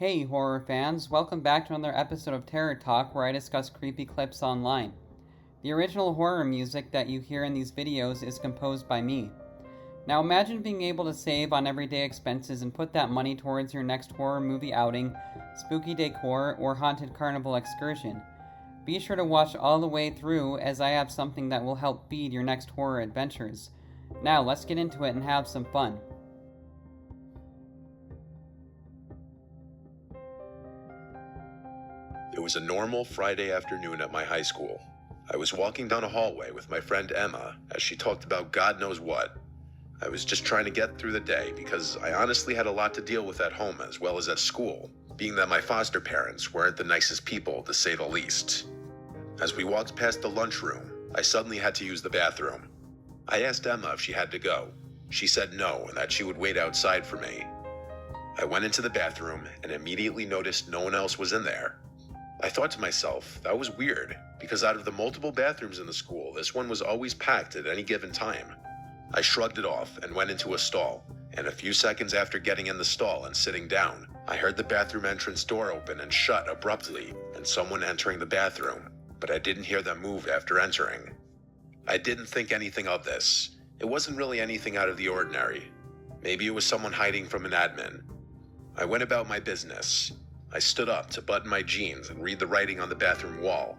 Hey, horror fans, welcome back to another episode of Terror Talk where I discuss creepy clips online. The original horror music that you hear in these videos is composed by me. Now imagine being able to save on everyday expenses and put that money towards your next horror movie outing, spooky decor, or haunted carnival excursion. Be sure to watch all the way through as I have something that will help feed your next horror adventures. Now let's get into it and have some fun. It was a normal Friday afternoon at my high school. I was walking down a hallway with my friend Emma as she talked about God knows what. I was just trying to get through the day because I honestly had a lot to deal with at home as well as at school, being that my foster parents weren't the nicest people to say the least. As we walked past the lunchroom, I suddenly had to use the bathroom. I asked Emma if she had to go. She said no and that she would wait outside for me. I went into the bathroom and immediately noticed no one else was in there. I thought to myself, that was weird, because out of the multiple bathrooms in the school, this one was always packed at any given time. I shrugged it off and went into a stall, and a few seconds after getting in the stall and sitting down, I heard the bathroom entrance door open and shut abruptly, and someone entering the bathroom, but I didn't hear them move after entering. I didn't think anything of this. It wasn't really anything out of the ordinary. Maybe it was someone hiding from an admin. I went about my business. I stood up to button my jeans and read the writing on the bathroom wall.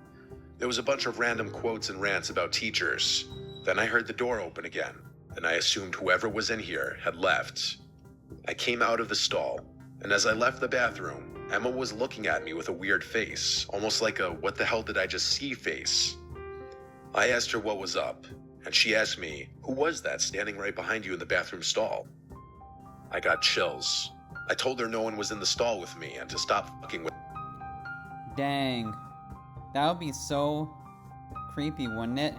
There was a bunch of random quotes and rants about teachers. Then I heard the door open again, and I assumed whoever was in here had left. I came out of the stall, and as I left the bathroom, Emma was looking at me with a weird face, almost like a "what the hell did I just see" face. I asked her what was up, and she asked me, "Who was that standing right behind you in the bathroom stall?" I got chills. I told her no one was in the stall with me and to stop fucking with. Dang. That would be so creepy, wouldn't it?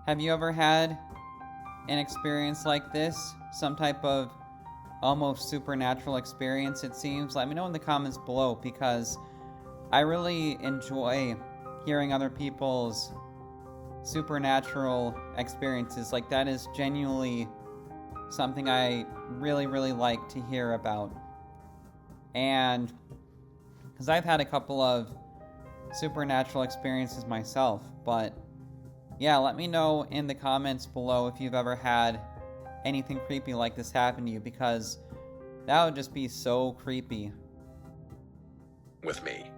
Have you ever had an experience like this? Some type of almost supernatural experience, it seems? Let me know in the comments below because I really enjoy hearing other people's supernatural experiences. Like, that is genuinely something I really like to hear about. And because I've had a couple of supernatural experiences myself, but yeah, let me know in the comments below if you've ever had anything creepy like this happen to you, because that would just be so creepy. With me.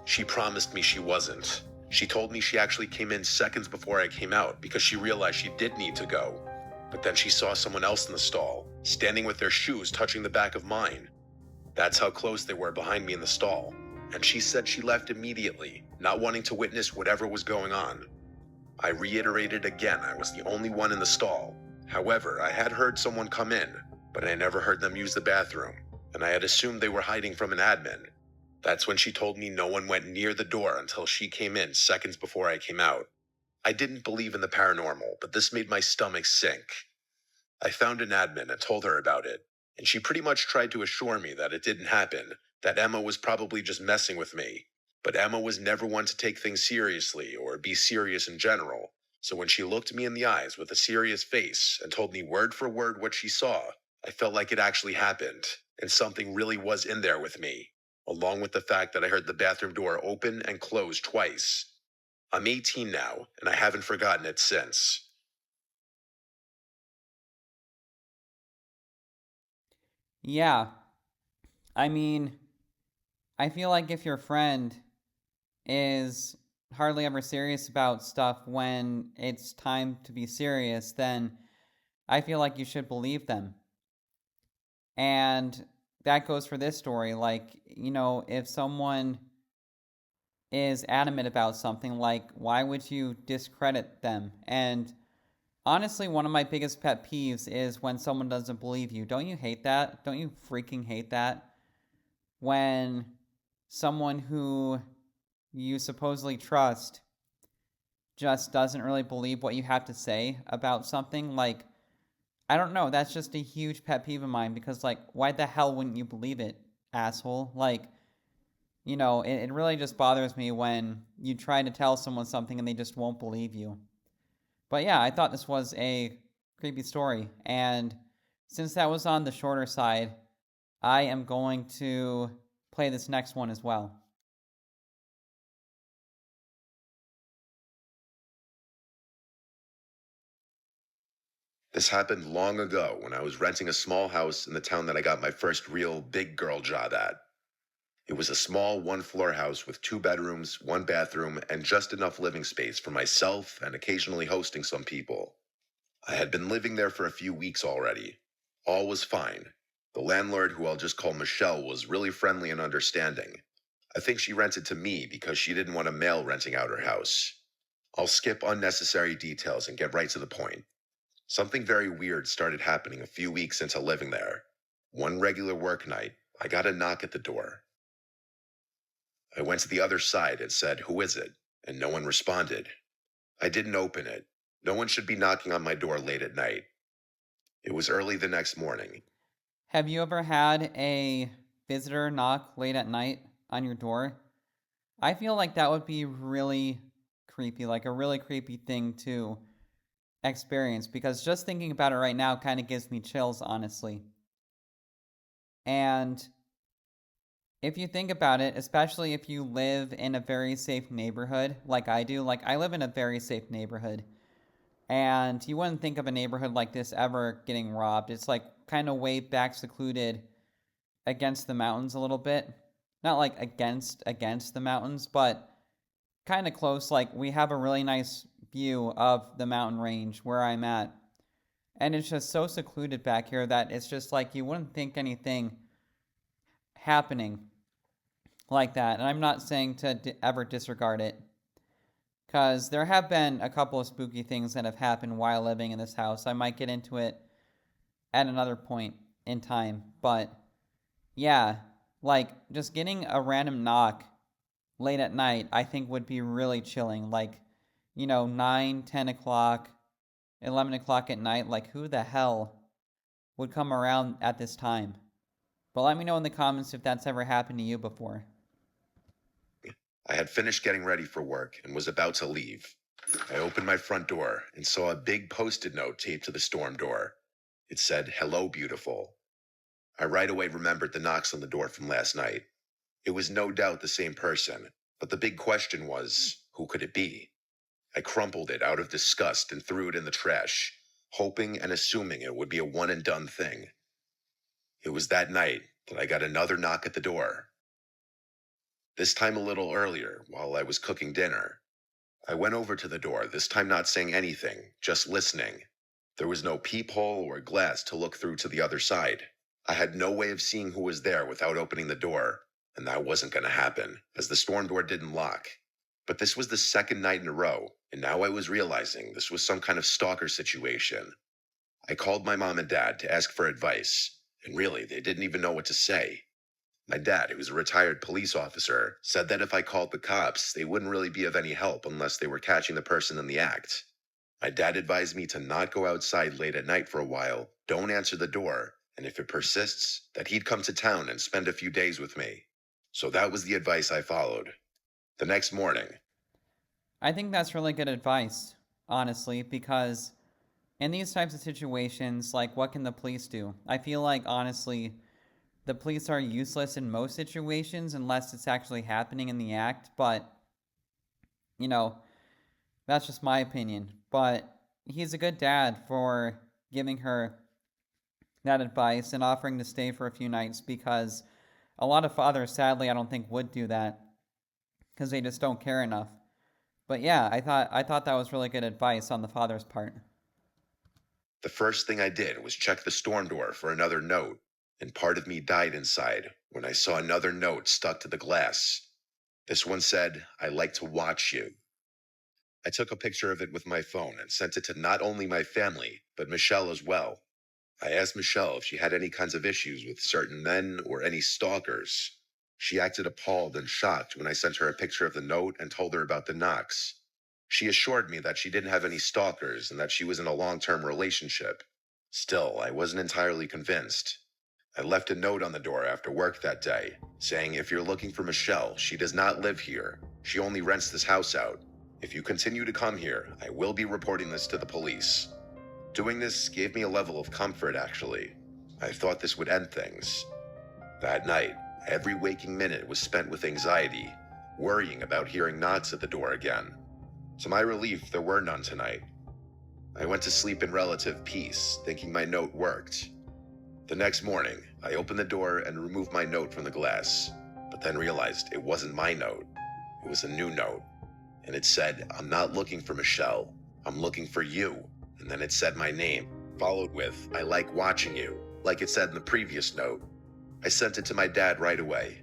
She promised me she wasn't. She told me she actually came in seconds before I came out because she realized she did need to go. But then she saw someone else in the stall, standing with their shoes touching the back of mine. That's how close they were behind me in the stall. And she said she left immediately, not wanting to witness whatever was going on. I reiterated again I was the only one in the stall. However, I had heard someone come in, but I never heard them use the bathroom, and I had assumed they were hiding from an admin. That's when she told me no one went near the door until she came in seconds before I came out. I didn't believe in the paranormal, but this made my stomach sink. I found an admin and told her about it, and she pretty much tried to assure me that it didn't happen, that Emma was probably just messing with me. But Emma was never one to take things seriously or be serious in general, so when she looked me in the eyes with a serious face and told me word for word what she saw, I felt like it actually happened, and something really was in there with me, along with the fact that I heard the bathroom door open and close twice. I'm 18 now, and I haven't forgotten it since. Yeah, I mean, I feel like if your friend is hardly ever serious about stuff when it's time to be serious, then I feel like you should believe them. And that goes for this story. Like, if someone is adamant about something, like, why would you discredit them? And honestly, one of my biggest pet peeves is when someone doesn't believe you. Don't you hate that? Don't you freaking hate that? When someone who you supposedly trust just doesn't really believe what you have to say about something. Like, I don't know, that's just a huge pet peeve of mine because, like, why the hell wouldn't you believe it, asshole? Like, it really just bothers me when you try to tell someone something and they just won't believe you. But yeah, I thought this was a creepy story. And since that was on the shorter side, I am going to play this next one as well. This happened long ago when I was renting a small house in the town that I got my first real big girl job at. It was a small one-floor house with 2 bedrooms, 1 bathroom, and just enough living space for myself and occasionally hosting some people. I had been living there for a few weeks already. All was fine. The landlord, who I'll just call Michelle, was really friendly and understanding. I think she rented to me because she didn't want a male renting out her house. I'll skip unnecessary details and get right to the point. Something very weird started happening a few weeks into living there. One regular work night, I got a knock at the door. I went to the other side and said, "Who is it?" And no one responded. I didn't open it. No one should be knocking on my door late at night. It was early the next morning. Have you ever had a visitor knock late at night on your door? I feel like that would be really creepy, like a really creepy thing to experience, because just thinking about it right now kind of gives me chills, honestly. And if you think about it, especially if you live in a very safe neighborhood like I do, like I live in a very safe neighborhood, and you wouldn't think of a neighborhood like this ever getting robbed. It's like kind of way back secluded against the mountains a little bit. Not like against the mountains, but kind of close. Like we have a really nice view of the mountain range where I'm at. And it's just so secluded back here that it's just like you wouldn't think anything happening like that. And I'm not saying to ever disregard it, because there have been a couple of spooky things that have happened while living in this house. I might get into it at another point in time. But yeah, like just getting a random knock late at night, I think would be really chilling. Like, 9, 10 o'clock, 11 o'clock at night. Like, who the hell would come around at this time? But let me know in the comments if that's ever happened to you before. I had finished getting ready for work and was about to leave. I opened my front door and saw a big post-it note taped to the storm door. It said, "Hello, beautiful." I right away remembered the knocks on the door from last night. It was no doubt the same person, but the big question was, who could it be? I crumpled it out of disgust and threw it in the trash, hoping and assuming it would be a one-and-done thing. It was that night that I got another knock at the door. This time a little earlier, while I was cooking dinner. I went over to the door, this time not saying anything, just listening. There was no peephole or glass to look through to the other side. I had no way of seeing who was there without opening the door, and that wasn't going to happen, as the storm door didn't lock. But this was the second night in a row, and now I was realizing this was some kind of stalker situation. I called my mom and dad to ask for advice, and really, they didn't even know what to say. My dad, who was a retired police officer, said that if I called the cops, they wouldn't really be of any help unless they were catching the person in the act. My dad advised me to not go outside late at night for a while, don't answer the door, and if it persists, that he'd come to town and spend a few days with me. So that was the advice I followed. The next morning, I think that's really good advice, honestly, because in these types of situations, like, what can the police do? I feel like, honestly, the police are useless in most situations unless it's actually happening in the act, but, that's just my opinion. But he's a good dad for giving her that advice and offering to stay for a few nights, because a lot of fathers, sadly, I don't think would do that because they just don't care enough. But yeah, I thought that was really good advice on the father's part. the first thing I did was check the storm door for another note, and part of me died inside when I saw another note stuck to the glass. This one said, "I like to watch you." I took a picture of it with my phone and sent it to not only my family, but Michelle as well. I asked Michelle if she had any kinds of issues with certain men or any stalkers. She acted appalled and shocked when I sent her a picture of the note and told her about the knocks. She assured me that she didn't have any stalkers and that she was in a long-term relationship. Still, I wasn't entirely convinced. I left a note on the door after work that day, saying if you're looking for Michelle, she does not live here. She only rents this house out. If you continue to come here, I will be reporting this to the police. Doing this gave me a level of comfort, actually. I thought this would end things. That night, Every waking minute was spent with anxiety, worrying about hearing knocks at the door again. To my relief, there were none tonight. I went to sleep in relative peace, thinking my note worked. The next morning, I opened the door and removed my note from the glass, but then realized it wasn't my note. It was a new note, and it said, "I'm not looking for Michelle, I'm looking for you." And then it said my name, followed with, "I like watching you," like it said in the previous note. I sent it to my dad right away.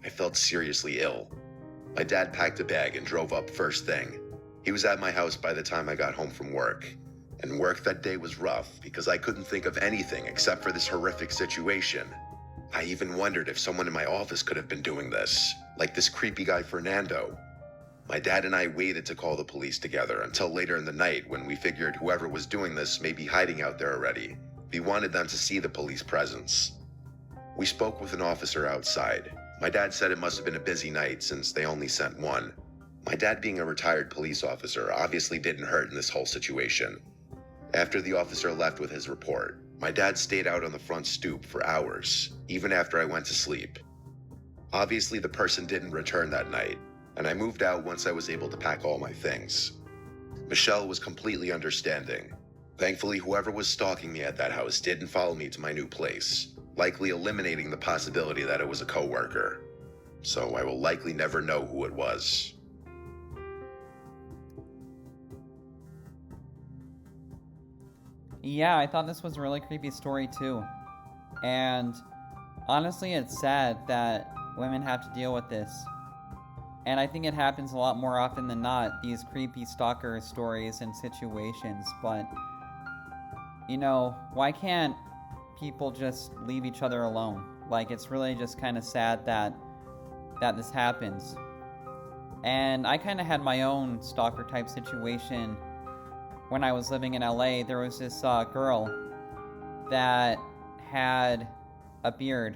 I felt seriously ill. My dad packed a bag and drove up first thing. He was at my house by the time I got home from work. And work that day was rough because I couldn't think of anything except for this horrific situation. I even wondered if someone in my office could have been doing this, like this creepy guy Fernando. My dad and I waited to call the police together until later in the night when we figured whoever was doing this may be hiding out there already. We wanted them to see the police presence. We spoke with an officer outside. My dad said it must have been a busy night since they only sent one. My dad, being a retired police officer, obviously didn't hurt in this whole situation. After the officer left with his report, my dad stayed out on the front stoop for hours, even after I went to sleep. Obviously, the person didn't return that night, and I moved out once I was able to pack all my things. Michelle was completely understanding. Thankfully, whoever was stalking me at that house didn't follow me to my new place, likely eliminating the possibility that it was a coworker. So I will likely never know who it was. Yeah, I thought this was a really creepy story too. And honestly, it's sad that women have to deal with this. And I think it happens a lot more often than not, these creepy stalker stories and situations. But, you know, why can't people just leave each other alone? Like, it's really just kind of sad that this happens. And I kind of had my own stalker type situation when I was living in LA. There was this girl that had a beard,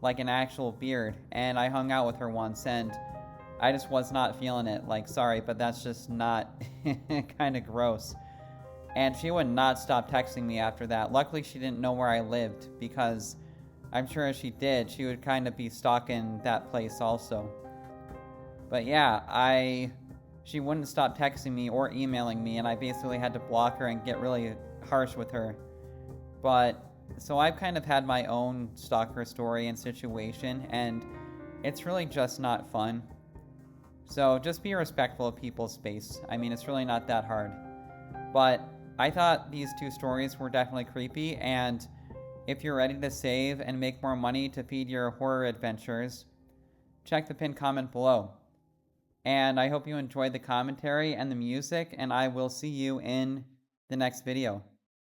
like an actual beard, and I hung out with her once, and I just was not feeling it. Like, sorry, but that's just not kind of gross. And she would not stop texting me after that. Luckily, she didn't know where I lived, because I'm sure if she did, she would kind of be stalking that place also. But yeah, she wouldn't stop texting me or emailing me, and I basically had to block her and get really harsh with her. But, so I've kind of had my own stalker story and situation, and it's really just not fun. So just be respectful of people's space. I mean, it's really not that hard. But I thought these two stories were definitely creepy, and if you're ready to save and make more money to feed your horror adventures, check the pinned comment below. And I hope you enjoyed the commentary and the music, and I will see you in the next video.